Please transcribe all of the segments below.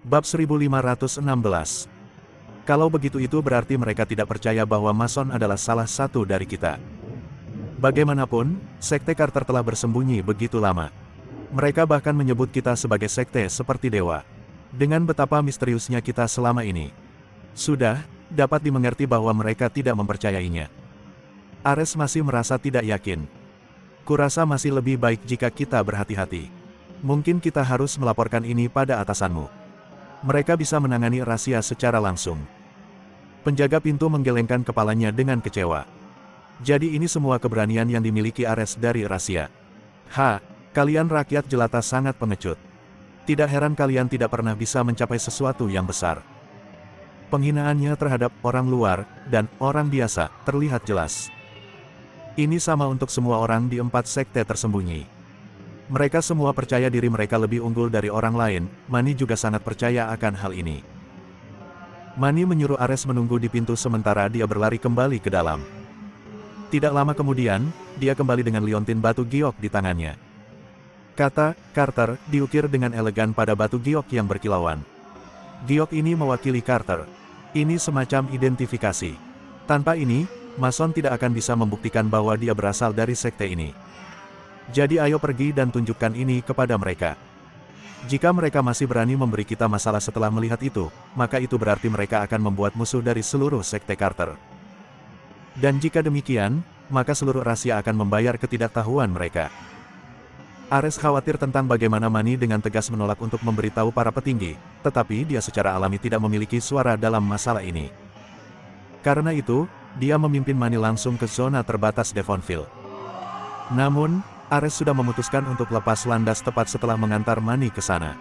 Bab 1516. Kalau begitu itu berarti mereka tidak percaya bahwa Mason adalah salah satu dari kita. Bagaimanapun, Sekte Carter telah bersembunyi begitu lama. Mereka bahkan menyebut kita sebagai sekte seperti dewa. Dengan betapa misteriusnya kita selama ini. Sudah, dapat dimengerti bahwa mereka tidak mempercayainya. Ares masih merasa tidak yakin. Kurasa masih lebih baik jika kita berhati-hati. Mungkin kita harus melaporkan ini pada atasanmu. Mereka bisa menangani rahasia secara langsung. Penjaga pintu menggelengkan kepalanya dengan kecewa. Jadi ini semua keberanian yang dimiliki Ares dari rahasia. Kalian rakyat jelata sangat pengecut. Tidak heran kalian tidak pernah bisa mencapai sesuatu yang besar. Penghinaannya terhadap orang luar dan orang biasa terlihat jelas. Ini sama untuk semua orang di 4 sekte tersembunyi. Mereka semua percaya diri mereka lebih unggul dari orang lain. Mani juga sangat percaya akan hal ini. Mani menyuruh Ares menunggu di pintu sementara dia berlari kembali ke dalam. Tidak lama kemudian, dia kembali dengan liontin batu giok di tangannya. Kata Carter diukir dengan elegan pada batu giok yang berkilauan. Giok ini mewakili Carter. Ini semacam identifikasi. Tanpa ini, Mason tidak akan bisa membuktikan bahwa dia berasal dari sekte ini. Jadi ayo pergi dan tunjukkan ini kepada mereka. Jika mereka masih berani memberi kita masalah setelah melihat itu, maka itu berarti mereka akan membuat musuh dari seluruh sekte Carter. Dan jika demikian, maka seluruh rahasia akan membayar ketidaktahuan mereka. Ares khawatir tentang bagaimana Mani dengan tegas menolak untuk memberitahu para petinggi, tetapi dia secara alami tidak memiliki suara dalam masalah ini. Karena itu, dia memimpin Mani langsung ke zona terbatas Devonville. Namun, Ares sudah memutuskan untuk lepas landas tepat setelah mengantar Mani ke sana.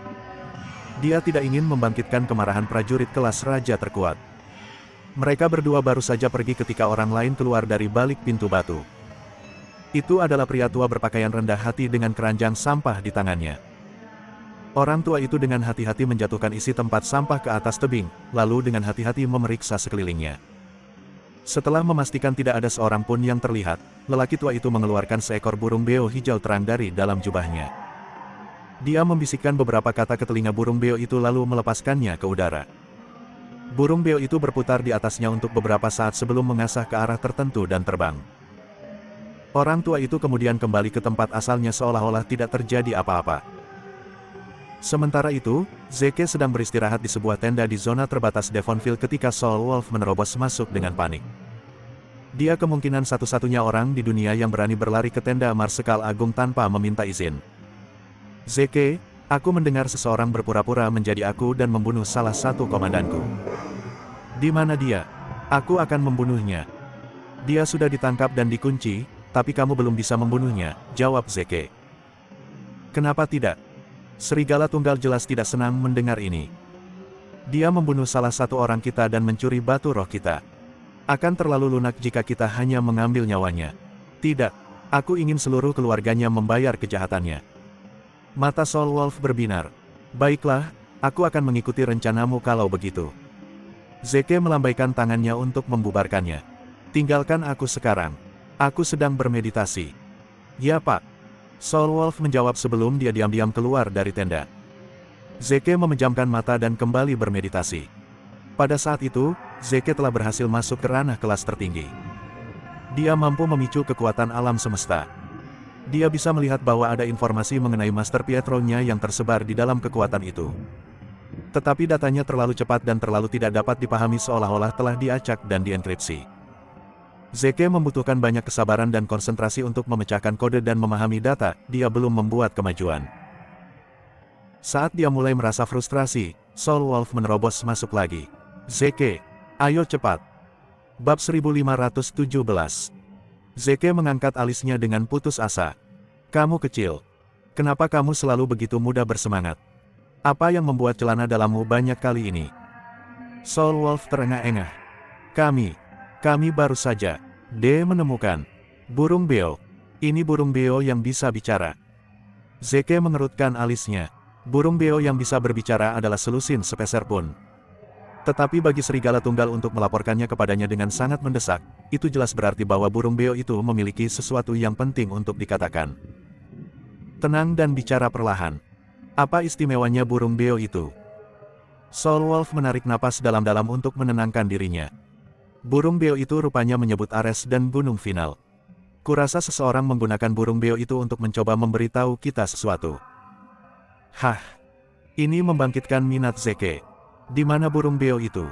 Dia tidak ingin membangkitkan kemarahan prajurit kelas raja terkuat. Mereka berdua baru saja pergi ketika orang lain keluar dari balik pintu batu. Itu adalah pria tua berpakaian rendah hati dengan keranjang sampah di tangannya. Orang tua itu dengan hati-hati menjatuhkan isi tempat sampah ke atas tebing, lalu dengan hati-hati memeriksa sekelilingnya. Setelah memastikan tidak ada seorang pun yang terlihat, lelaki tua itu mengeluarkan seekor burung beo hijau terang dari dalam jubahnya. Dia membisikkan beberapa kata ke telinga burung beo itu lalu melepaskannya ke udara. Burung beo itu berputar di atasnya untuk beberapa saat sebelum mengasah ke arah tertentu dan terbang. Orang tua itu kemudian kembali ke tempat asalnya seolah-olah tidak terjadi apa-apa. Sementara itu, Zeke sedang beristirahat di sebuah tenda di zona terbatas Devonville ketika Soul Wolf menerobos masuk dengan panik. Dia kemungkinan satu-satunya orang di dunia yang berani berlari ke tenda Marsekal Agung tanpa meminta izin. Zeke, aku mendengar seseorang berpura-pura menjadi aku dan membunuh salah satu komandanku. Di mana dia? Aku akan membunuhnya. Dia sudah ditangkap dan dikunci, tapi kamu belum bisa membunuhnya, jawab Zeke. Kenapa tidak? Serigala Tunggal jelas tidak senang mendengar ini. Dia membunuh salah satu orang kita dan mencuri batu roh kita. Akan terlalu lunak jika kita hanya mengambil nyawanya. Tidak, aku ingin seluruh keluarganya membayar kejahatannya. Mata Soul Wolf berbinar. Baiklah, aku akan mengikuti rencanamu kalau begitu. Zeke melambaikan tangannya untuk membubarkannya. Tinggalkan aku sekarang. Aku sedang bermeditasi. Ya Pak. Soul Wolf menjawab sebelum dia diam-diam keluar dari tenda. Zeke memejamkan mata dan kembali bermeditasi. Pada saat itu, Zeke telah berhasil masuk ke ranah kelas tertinggi. Dia mampu memicu kekuatan alam semesta. Dia bisa melihat bahwa ada informasi mengenai Master Pietro-nya yang tersebar di dalam kekuatan itu. Tetapi datanya terlalu cepat dan terlalu tidak dapat dipahami seolah-olah telah diacak dan dienkripsi. Zeke membutuhkan banyak kesabaran dan konsentrasi untuk memecahkan kode dan memahami data, dia belum membuat kemajuan. Saat dia mulai merasa frustrasi, Soul Wolf menerobos masuk lagi. Zeke, ayo cepat. Bab 1517. Zeke mengangkat alisnya dengan putus asa. Kamu kecil. Kenapa kamu selalu begitu mudah bersemangat? Apa yang membuat celana dalammu banyak kali ini? Soul Wolf terengah-engah. Kami baru saja menemukan burung beo. Ini burung beo yang bisa bicara. Zeke mengerutkan alisnya. Burung beo yang bisa berbicara adalah selusin sepeser pun. Tetapi bagi serigala tunggal untuk melaporkannya kepadanya dengan sangat mendesak, itu jelas berarti bahwa burung beo itu memiliki sesuatu yang penting untuk dikatakan. Tenang dan bicara perlahan. Apa istimewanya burung beo itu? Soul Wolf menarik napas dalam-dalam untuk menenangkan dirinya. Burung beo itu rupanya menyebut Ares dan Gunung Final. Kurasa seseorang menggunakan burung beo itu untuk mencoba memberitahu kita sesuatu. Hah? Ini membangkitkan minat Zeke. Di mana burung beo itu?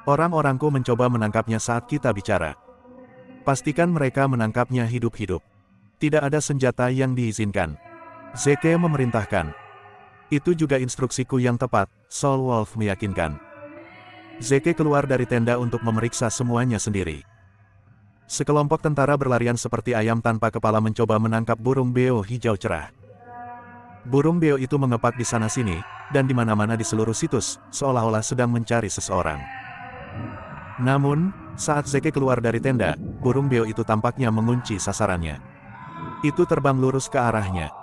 Orang-orangku mencoba menangkapnya saat kita bicara. Pastikan mereka menangkapnya hidup-hidup. Tidak ada senjata yang diizinkan. Zeke memerintahkan. Itu juga instruksiku yang tepat, Soul Wolf meyakinkan. Zeke keluar dari tenda untuk memeriksa semuanya sendiri. Sekelompok tentara berlarian seperti ayam tanpa kepala mencoba menangkap burung beo hijau cerah. Burung beo itu mengepak di sana-sini, dan di mana-mana di seluruh situs, seolah-olah sedang mencari seseorang. Namun, saat Zeke keluar dari tenda, burung beo itu tampaknya mengunci sasarannya. Itu terbang lurus ke arahnya.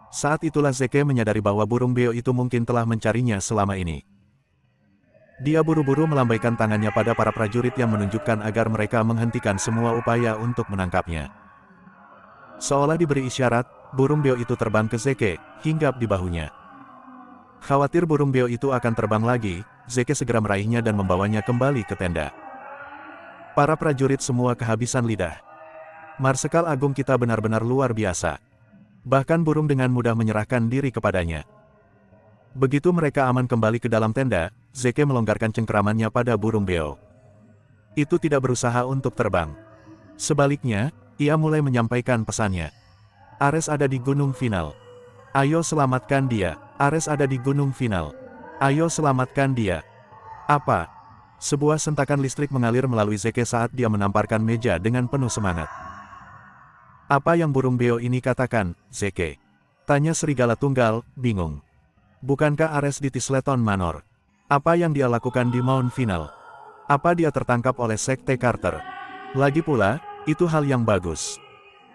Saat itulah Zeke menyadari bahwa burung beo itu mungkin telah mencarinya selama ini. Dia buru-buru melambaikan tangannya pada para prajurit yang menunjukkan agar mereka menghentikan semua upaya untuk menangkapnya. Seolah diberi isyarat, burung beo itu terbang ke Zeke, hinggap di bahunya. Khawatir burung beo itu akan terbang lagi, Zeke segera meraihnya dan membawanya kembali ke tenda. Para prajurit semua kehabisan lidah. Marsekal Agung kita benar-benar luar biasa. Bahkan burung dengan mudah menyerahkan diri kepadanya. Begitu mereka aman kembali ke dalam tenda, Zeke melonggarkan cengkeramannya pada burung beo. Itu tidak berusaha untuk terbang. Sebaliknya, ia mulai menyampaikan pesannya. Ares ada di Gunung Final. Ayo selamatkan dia. Ares ada di Gunung Final. Ayo selamatkan dia. Apa? Sebuah sentakan listrik mengalir melalui Zeke saat dia menamparkan meja dengan penuh semangat. Apa yang burung beo ini katakan, Zeke? Tanya serigala tunggal, bingung. Bukankah Ares di Tisleton Manor? Apa yang dia lakukan di Mount Final? Apa dia tertangkap oleh Sekte Carter? Lagi pula, itu hal yang bagus.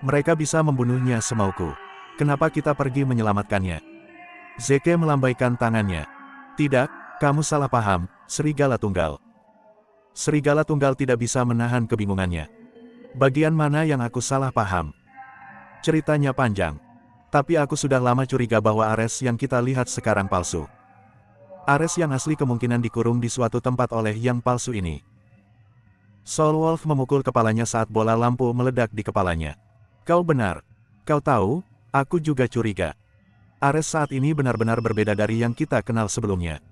Mereka bisa membunuhnya semauku. Kenapa kita pergi menyelamatkannya? Zeke melambaikan tangannya. Tidak, kamu salah paham, serigala tunggal. Serigala tunggal tidak bisa menahan kebingungannya. Bagian mana yang aku salah paham? Ceritanya panjang. Tapi aku sudah lama curiga bahwa Ares yang kita lihat sekarang palsu. Ares yang asli kemungkinan dikurung di suatu tempat oleh yang palsu ini. Soul Wolf memukul kepalanya saat bola lampu meledak di kepalanya. Kau benar. Kau tahu, aku juga curiga. Ares saat ini benar-benar berbeda dari yang kita kenal sebelumnya.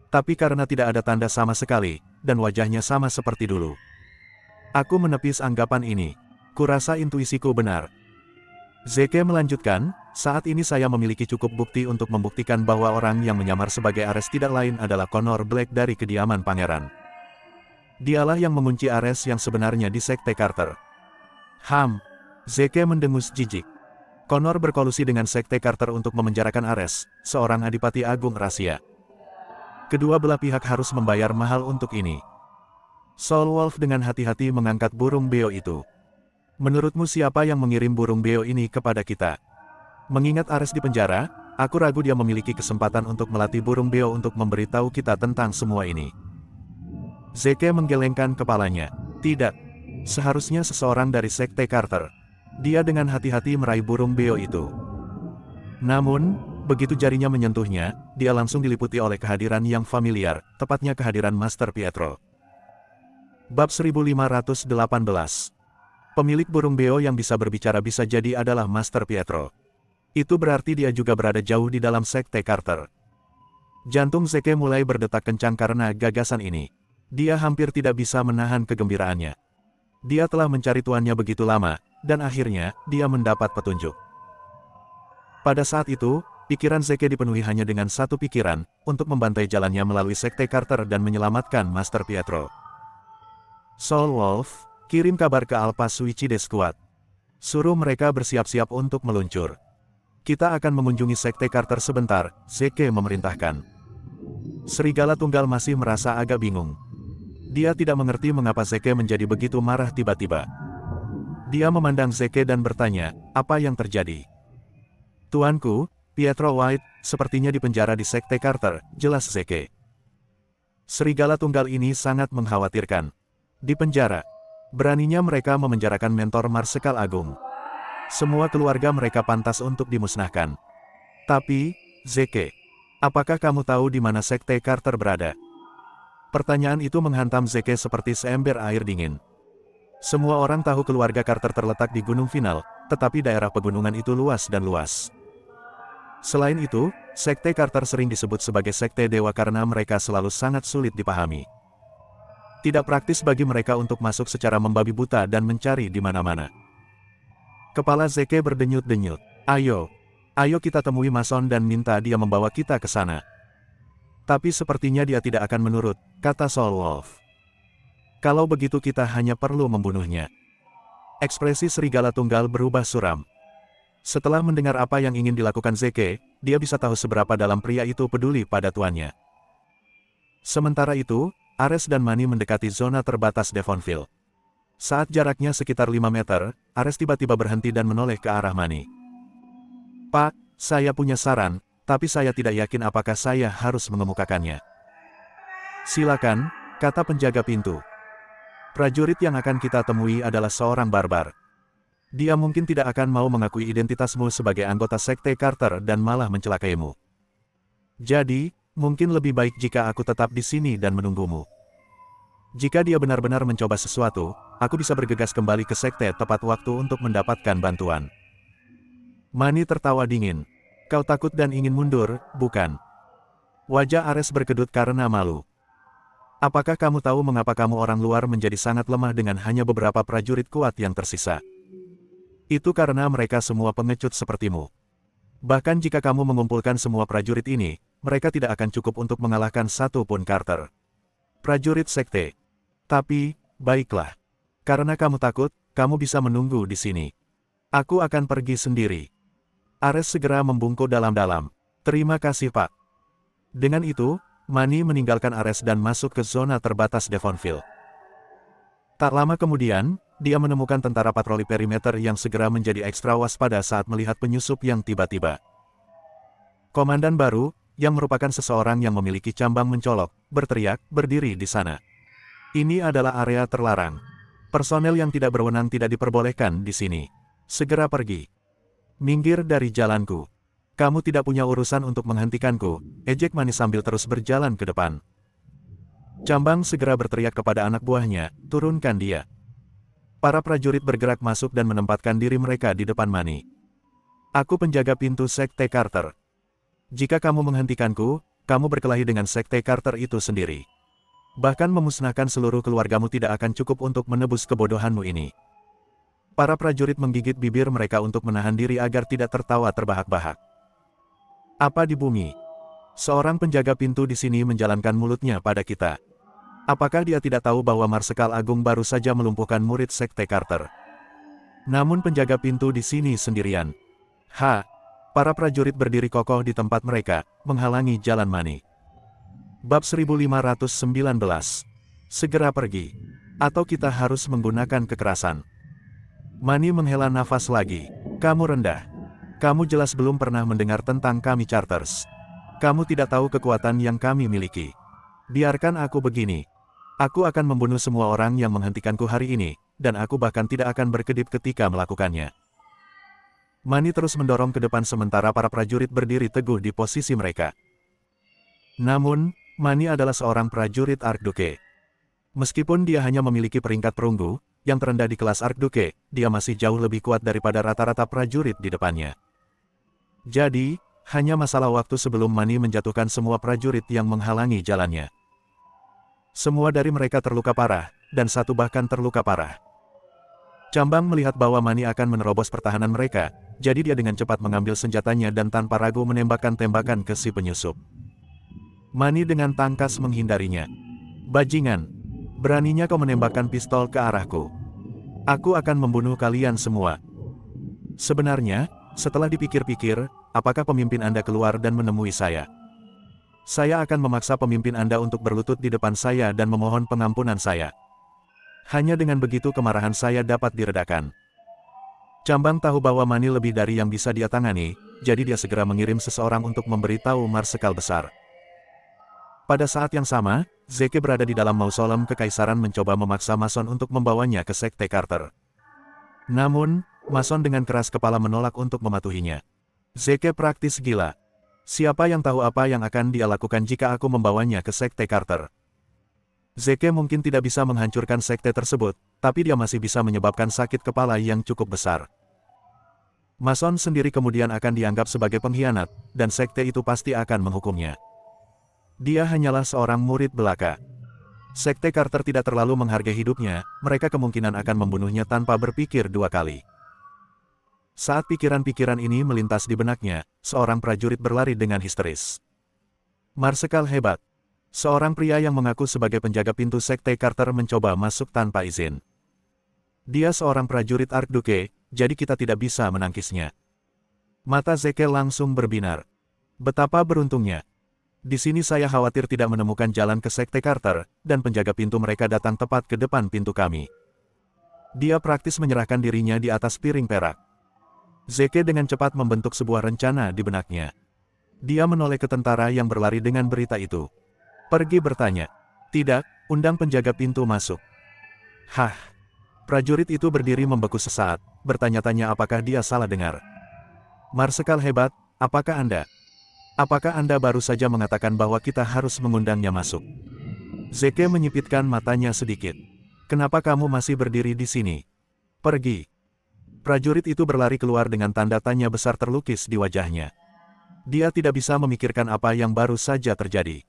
Tapi karena tidak ada tanda sama sekali, dan wajahnya sama seperti dulu. Aku menepis anggapan ini. Kurasa intuisiku benar. Zeke melanjutkan, saat ini saya memiliki cukup bukti untuk membuktikan bahwa orang yang menyamar sebagai Ares tidak lain adalah Connor Black dari kediaman pangeran. Dialah yang mengunci Ares yang sebenarnya di Sekte Carter. Zeke mendengus jijik. Connor berkolusi dengan Sekte Carter untuk memenjarakan Ares, seorang adipati agung rahasia. Kedua belah pihak harus membayar mahal untuk ini. Soul Wolf dengan hati-hati mengangkat burung beo itu. Menurutmu siapa yang mengirim burung beo ini kepada kita? Mengingat Ares di penjara, aku ragu dia memiliki kesempatan untuk melatih burung beo untuk memberitahu kita tentang semua ini. Zeke menggelengkan kepalanya. Tidak. Seharusnya seseorang dari Sekte Carter. Dia dengan hati-hati meraih burung beo itu. Namun, begitu jarinya menyentuhnya, dia langsung diliputi oleh kehadiran yang familiar, tepatnya kehadiran Master Pietro. Bab 1518. Pemilik burung beo yang bisa berbicara bisa jadi adalah Master Pietro. Itu berarti dia juga berada jauh di dalam Sekte Carter. Jantung Zeke mulai berdetak kencang karena gagasan ini. Dia hampir tidak bisa menahan kegembiraannya. Dia telah mencari tuannya begitu lama, dan akhirnya, dia mendapat petunjuk. Pada saat itu, pikiran Zeke dipenuhi hanya dengan satu pikiran, untuk membantai jalannya melalui Sekte Carter dan menyelamatkan Master Pietro. Soul Wolf, kirim kabar ke Alpha Suicide Squad. Suruh mereka bersiap-siap untuk meluncur. Kita akan mengunjungi Sekte Carter sebentar, Zeke memerintahkan. Serigala tunggal masih merasa agak bingung. Dia tidak mengerti mengapa Zeke menjadi begitu marah tiba-tiba. Dia memandang Zeke dan bertanya, apa yang terjadi? Tuanku, Pietro White, sepertinya dipenjara di Sekte Carter, jelas Zeke. Serigala tunggal ini sangat mengkhawatirkan. Di penjara. Beraninya mereka memenjarakan mentor Marsekal Agung. Semua keluarga mereka pantas untuk dimusnahkan. Tapi, Zeke, Apakah kamu tahu di mana Sekte Carter berada? Pertanyaan itu menghantam Zeke seperti seember air dingin. Semua orang tahu keluarga Carter terletak di Gunung Final, tetapi daerah pegunungan itu luas dan luas. Selain itu, Sekte Carter sering disebut sebagai Sekte Dewa karena mereka selalu sangat sulit dipahami. Tidak praktis bagi mereka untuk masuk secara membabi buta dan mencari di mana-mana. Kepala Zeke berdenyut-denyut. Ayo kita temui Mason dan minta dia membawa kita ke sana. Tapi sepertinya dia tidak akan menurut, kata Soul Wolf. Kalau begitu kita hanya perlu membunuhnya. Ekspresi serigala tunggal berubah suram. Setelah mendengar apa yang ingin dilakukan Zeke, dia bisa tahu seberapa dalam pria itu peduli pada tuannya. Sementara itu, Ares dan Mani mendekati zona terbatas Devonville. Saat jaraknya sekitar 5 meter, Ares tiba-tiba berhenti dan menoleh ke arah Mani. Pak, saya punya saran, tapi saya tidak yakin apakah saya harus mengemukakannya. Silakan, kata penjaga pintu. Prajurit yang akan kita temui adalah seorang barbar. Dia mungkin tidak akan mau mengakui identitasmu sebagai anggota Sekte Carter dan malah mencelakaimu. Jadi, mungkin lebih baik jika aku tetap di sini dan menunggumu. Jika dia benar-benar mencoba sesuatu, aku bisa bergegas kembali ke Sekte tepat waktu untuk mendapatkan bantuan. Mani tertawa dingin. Kau takut dan ingin mundur, bukan? Wajah Ares berkedut karena malu. Apakah kamu tahu mengapa kamu orang luar menjadi sangat lemah dengan hanya beberapa prajurit kuat yang tersisa? Itu karena mereka semua pengecut sepertimu. Bahkan jika kamu mengumpulkan semua prajurit ini, mereka tidak akan cukup untuk mengalahkan satu pun Carter. Prajurit Sekte. Tapi, baiklah. Karena kamu takut, kamu bisa menunggu di sini. Aku akan pergi sendiri. Ares segera membungkuk dalam-dalam. Terima kasih Pak. Dengan itu, Mani meninggalkan Ares dan masuk ke zona terbatas Devonville. Tak lama kemudian, dia menemukan tentara patroli perimeter yang segera menjadi ekstra waspada saat melihat penyusup yang tiba-tiba. Komandan baru, yang merupakan seseorang yang memiliki cambang mencolok, berteriak, berdiri di sana. Ini adalah area terlarang. Personel yang tidak berwenang tidak diperbolehkan di sini. Segera pergi. Minggir dari jalanku. Kamu tidak punya urusan untuk menghentikanku, ejek Mani sambil terus berjalan ke depan. Cambang segera berteriak kepada anak buahnya, turunkan dia. Para prajurit bergerak masuk dan menempatkan diri mereka di depan Mani. Aku penjaga pintu Sekte Carter. Jika kamu menghentikanku, kamu berkelahi dengan Sekte Carter itu sendiri. Bahkan memusnahkan seluruh keluargamu tidak akan cukup untuk menebus kebodohanmu ini. Para prajurit menggigit bibir mereka untuk menahan diri agar tidak tertawa terbahak-bahak. Apa di bumi? Seorang penjaga pintu di sini menjalankan mulutnya pada kita. Apakah dia tidak tahu bahwa Marsekal Agung baru saja melumpuhkan murid Sekte Carter? Namun penjaga pintu di sini sendirian. Para prajurit berdiri kokoh di tempat mereka, menghalangi jalan Mani. Bab 1519. Segera pergi. Atau kita harus menggunakan kekerasan. Mani menghela nafas lagi. Kamu rendah. Kamu jelas belum pernah mendengar tentang kami Charters. Kamu tidak tahu kekuatan yang kami miliki. Biarkan aku begini. Aku akan membunuh semua orang yang menghentikanku hari ini, dan aku bahkan tidak akan berkedip ketika melakukannya. Mani terus mendorong ke depan sementara para prajurit berdiri teguh di posisi mereka. Namun, Mani adalah seorang prajurit Archduke. Meskipun dia hanya memiliki peringkat perunggu, yang terendah di kelas Archduke, dia masih jauh lebih kuat daripada rata-rata prajurit di depannya. Jadi, hanya masalah waktu sebelum Mani menjatuhkan semua prajurit yang menghalangi jalannya. Semua dari mereka terluka parah, dan satu bahkan terluka parah. Cambang melihat bahwa Mani akan menerobos pertahanan mereka, jadi dia dengan cepat mengambil senjatanya dan tanpa ragu menembakkan tembakan ke si penyusup. Mani dengan tangkas menghindarinya. Bajingan, beraninya kau menembakkan pistol ke arahku. Aku akan membunuh kalian semua. Sebenarnya, setelah dipikir-pikir, apakah pemimpin Anda keluar dan menemui saya? Saya akan memaksa pemimpin Anda untuk berlutut di depan saya dan memohon pengampunan saya. Hanya dengan begitu kemarahan saya dapat diredakan. Cambang tahu bahwa Mani lebih dari yang bisa dia tangani, jadi dia segera mengirim seseorang untuk memberitahu Marsekal Besar. Pada saat yang sama, Zeke berada di dalam mausolem kekaisaran mencoba memaksa Mason untuk membawanya ke Sekte Carter. Namun, Mason dengan keras kepala menolak untuk mematuhinya. Zeke praktis gila. Siapa yang tahu apa yang akan dia lakukan jika aku membawanya ke Sekte Carter? Zeke mungkin tidak bisa menghancurkan sekte tersebut, tapi dia masih bisa menyebabkan sakit kepala yang cukup besar. Mason sendiri kemudian akan dianggap sebagai pengkhianat, dan sekte itu pasti akan menghukumnya. Dia hanyalah seorang murid belaka. Sekte Carter tidak terlalu menghargai hidupnya, mereka kemungkinan akan membunuhnya tanpa berpikir dua kali. Saat pikiran-pikiran ini melintas di benaknya, seorang prajurit berlari dengan histeris. Marsekal hebat. Seorang pria yang mengaku sebagai penjaga pintu Sekte Carter mencoba masuk tanpa izin. Dia seorang prajurit Archduke, jadi kita tidak bisa menangkisnya. Mata Zeke langsung berbinar. Betapa beruntungnya. Di sini saya khawatir tidak menemukan jalan ke Sekte Carter, dan penjaga pintu mereka datang tepat ke depan pintu kami. Dia praktis menyerahkan dirinya di atas piring perak. Zeke dengan cepat membentuk sebuah rencana di benaknya. Dia menoleh ke tentara yang berlari dengan berita itu. Pergi bertanya. Tidak, undang penjaga pintu masuk. Hah? Prajurit itu berdiri membeku sesaat, bertanya-tanya apakah dia salah dengar. Marsekal hebat, apakah Anda? Apakah Anda baru saja mengatakan bahwa kita harus mengundangnya masuk? Zeke menyipitkan matanya sedikit. Kenapa kamu masih berdiri di sini? Pergi. Prajurit itu berlari keluar dengan tanda tanya besar terlukis di wajahnya. Dia tidak bisa memikirkan apa yang baru saja terjadi.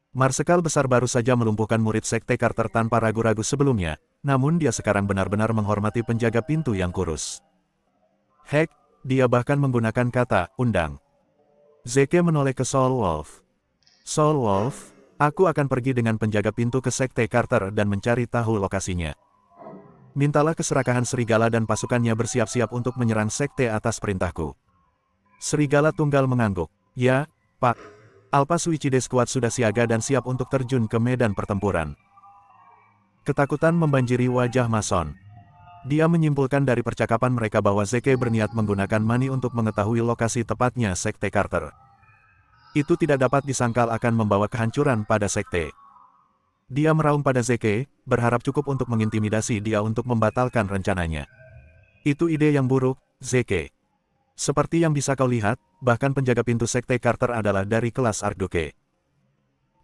Marsekal besar baru saja melumpuhkan murid Sekte Carter tanpa ragu-ragu sebelumnya, namun dia sekarang benar-benar menghormati penjaga pintu yang kurus. Heck, dia bahkan menggunakan kata, undang. Zeke menoleh ke Soul Wolf. Soul Wolf, aku akan pergi dengan penjaga pintu ke Sekte Carter dan mencari tahu lokasinya. Mintalah keserakahan Serigala dan pasukannya bersiap-siap untuk menyerang Sekte atas perintahku. Serigala Tunggal mengangguk. Ya, Pak. Alpha Suicide Squad sudah siaga dan siap untuk terjun ke medan pertempuran. Ketakutan membanjiri wajah Mason. Dia menyimpulkan dari percakapan mereka bahwa Zeke berniat menggunakan Mani untuk mengetahui lokasi tepatnya Sekte Carter. Itu tidak dapat disangkal akan membawa kehancuran pada Sekte. Dia meraung pada Zeke, berharap cukup untuk mengintimidasi dia untuk membatalkan rencananya. Itu ide yang buruk, Zeke. Seperti yang bisa kau lihat, bahkan penjaga pintu Sekte Carter adalah dari kelas Archduke.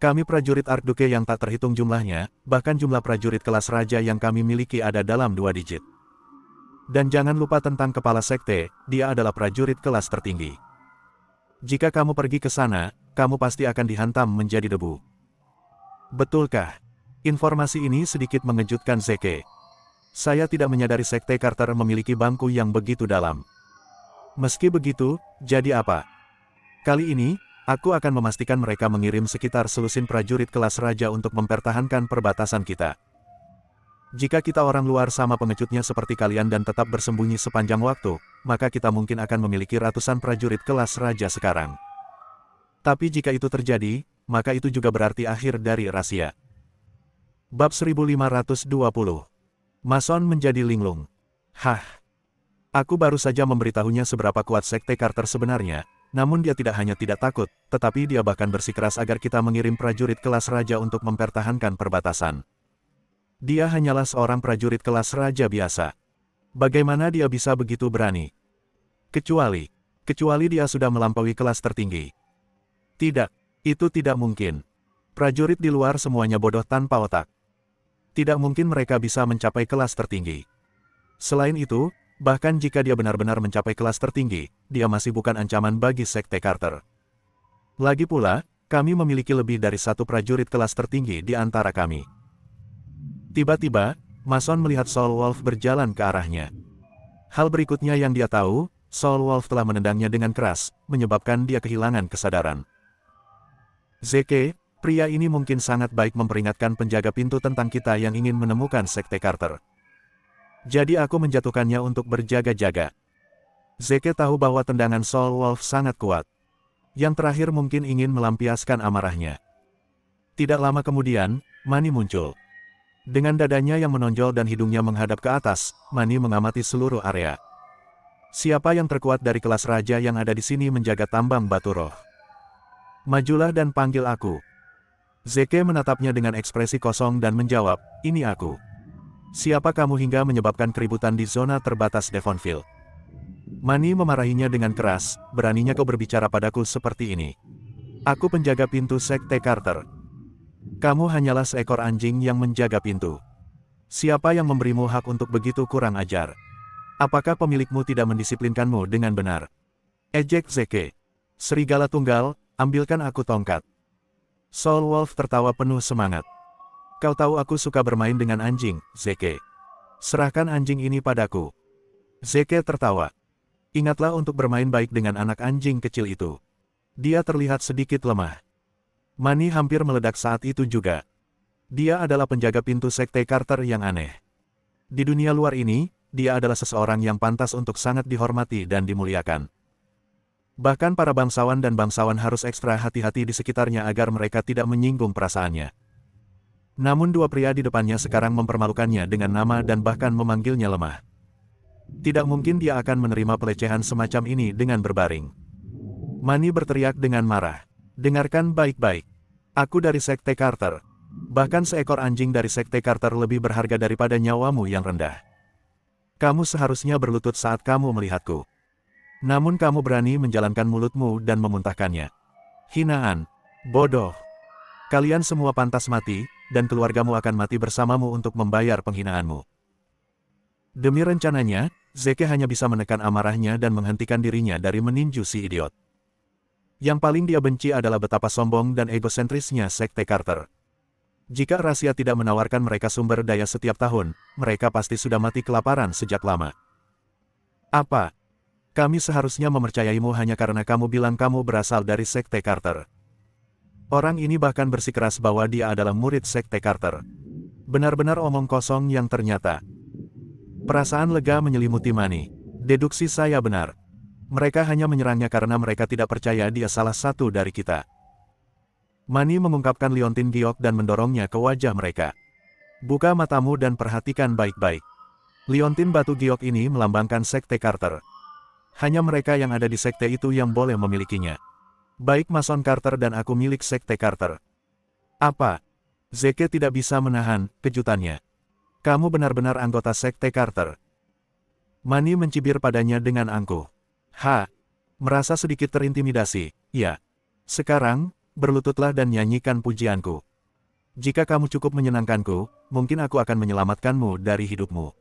Kami prajurit Archduke yang tak terhitung jumlahnya, bahkan jumlah prajurit kelas raja yang kami miliki ada dalam 2 digit. Dan jangan lupa tentang kepala sekte, dia adalah prajurit kelas tertinggi. Jika kamu pergi ke sana, kamu pasti akan dihantam menjadi debu. Betulkah? Informasi ini sedikit mengejutkan Zeke. Saya tidak menyadari Sekte Carter memiliki bangku yang begitu dalam. Meski begitu, jadi apa? Kali ini, aku akan memastikan mereka mengirim sekitar selusin prajurit kelas raja untuk mempertahankan perbatasan kita. Jika kita orang luar sama pengecutnya seperti kalian dan tetap bersembunyi sepanjang waktu, maka kita mungkin akan memiliki ratusan prajurit kelas raja sekarang. Tapi jika itu terjadi, maka itu juga berarti akhir dari rahasia. Bab 1520. Mason menjadi linglung. Hah? Aku baru saja memberitahunya seberapa kuat Sekte Carter sebenarnya, namun dia tidak hanya tidak takut, tetapi dia bahkan bersikeras agar kita mengirim prajurit kelas raja untuk mempertahankan perbatasan. Dia hanyalah seorang prajurit kelas raja biasa. Bagaimana dia bisa begitu berani? Kecuali dia sudah melampaui kelas tertinggi. Tidak, itu tidak mungkin. Prajurit di luar semuanya bodoh tanpa otak. Tidak mungkin mereka bisa mencapai kelas tertinggi. Selain itu, bahkan jika dia benar-benar mencapai kelas tertinggi, dia masih bukan ancaman bagi Sekte Carter. Lagi pula, kami memiliki lebih dari satu prajurit kelas tertinggi di antara kami. Tiba-tiba, Mason melihat Soul Wolf berjalan ke arahnya. Hal berikutnya yang dia tahu, Soul Wolf telah menendangnya dengan keras, menyebabkan dia kehilangan kesadaran. Zeke, pria ini mungkin sangat baik memperingatkan penjaga pintu tentang kita yang ingin menemukan Sekte Carter. Jadi aku menjatuhkannya untuk berjaga-jaga. Zeke tahu bahwa tendangan Soul Wolf sangat kuat. Yang terakhir mungkin ingin melampiaskan amarahnya. Tidak lama kemudian, Mani muncul. Dengan dadanya yang menonjol dan hidungnya menghadap ke atas, Mani mengamati seluruh area. Siapa yang terkuat dari kelas raja yang ada di sini menjaga tambang batu roh? Majulah dan panggil aku. Zeke menatapnya dengan ekspresi kosong dan menjawab, ini aku. Siapa kamu hingga menyebabkan keributan di zona terbatas Devonville? Mani memarahinya dengan keras, beraninya kau berbicara padaku seperti ini. Aku penjaga pintu Sekte Carter. Kamu hanyalah seekor anjing yang menjaga pintu. Siapa yang memberimu hak untuk begitu kurang ajar? Apakah pemilikmu tidak mendisiplinkanmu dengan benar? Ejek Zeke. Serigala tunggal, ambilkan aku tongkat. Soul Wolf tertawa penuh semangat. Kau tahu aku suka bermain dengan anjing, Zeke. Serahkan anjing ini padaku. Zeke tertawa. Ingatlah untuk bermain baik dengan anak anjing kecil itu. Dia terlihat sedikit lemah. Mani hampir meledak saat itu juga. Dia adalah penjaga pintu Sekte Carter yang aneh. Di dunia luar ini, dia adalah seseorang yang pantas untuk sangat dihormati dan dimuliakan. Bahkan para bangsawan dan bangsawan harus ekstra hati-hati di sekitarnya agar mereka tidak menyinggung perasaannya. Namun dua pria di depannya sekarang mempermalukannya dengan nama dan bahkan memanggilnya lemah. Tidak mungkin dia akan menerima pelecehan semacam ini dengan berbaring. Mani berteriak dengan marah. Dengarkan baik-baik. Aku dari Sekte Carter. Bahkan seekor anjing dari Sekte Carter lebih berharga daripada nyawamu yang rendah. Kamu seharusnya berlutut saat kamu melihatku. Namun kamu berani menjalankan mulutmu dan memuntahkannya. Hinaan. Bodoh. Kalian semua pantas mati, dan keluargamu akan mati bersamamu untuk membayar penghinaanmu. Demi rencananya, Zeke hanya bisa menekan amarahnya dan menghentikan dirinya dari meninju si idiot. Yang paling dia benci adalah betapa sombong dan egosentrisnya Sekte Carter. Jika rahasia tidak menawarkan mereka sumber daya setiap tahun, mereka pasti sudah mati kelaparan sejak lama. Apa? Kami seharusnya mempercayaimu hanya karena kamu bilang kamu berasal dari Sekte Carter. Orang ini bahkan bersikeras bahwa dia adalah murid Sekte Carter. Benar-benar omong kosong yang ternyata. Perasaan lega menyelimuti Mani. Deduksi saya benar. Mereka hanya menyerangnya karena mereka tidak percaya dia salah satu dari kita. Mani mengungkapkan liontin giok dan mendorongnya ke wajah mereka. Buka matamu dan perhatikan baik-baik. Liontin batu giok ini melambangkan Sekte Carter. Hanya mereka yang ada di sekte itu yang boleh memilikinya. Baik Mason Carter dan aku milik Sekte Carter. Apa? Zeke tidak bisa menahan kejutannya. Kamu benar-benar anggota Sekte Carter. Mani mencibir padanya dengan angkuh. Merasa sedikit terintimidasi, ya. Sekarang, berlututlah dan nyanyikan pujianku. Jika kamu cukup menyenangkanku, mungkin aku akan menyelamatkanmu dari hidupmu.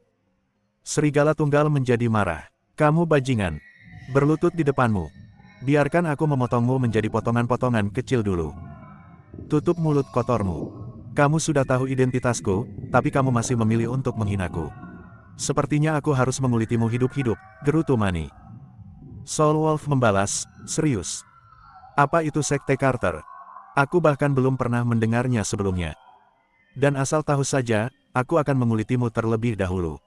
Serigala tunggal menjadi marah. Kamu bajingan. Berlutut di depanmu. Biarkan aku memotongmu menjadi potongan-potongan kecil dulu. Tutup mulut kotormu. Kamu sudah tahu identitasku, tapi kamu masih memilih untuk menghinaku. Sepertinya aku harus mengulitimu hidup-hidup, gerutu Mani. Soul Wolf membalas, serius. Apa itu Sekte Carter? Aku bahkan belum pernah mendengarnya sebelumnya. Dan asal tahu saja, aku akan mengulitimu terlebih dahulu.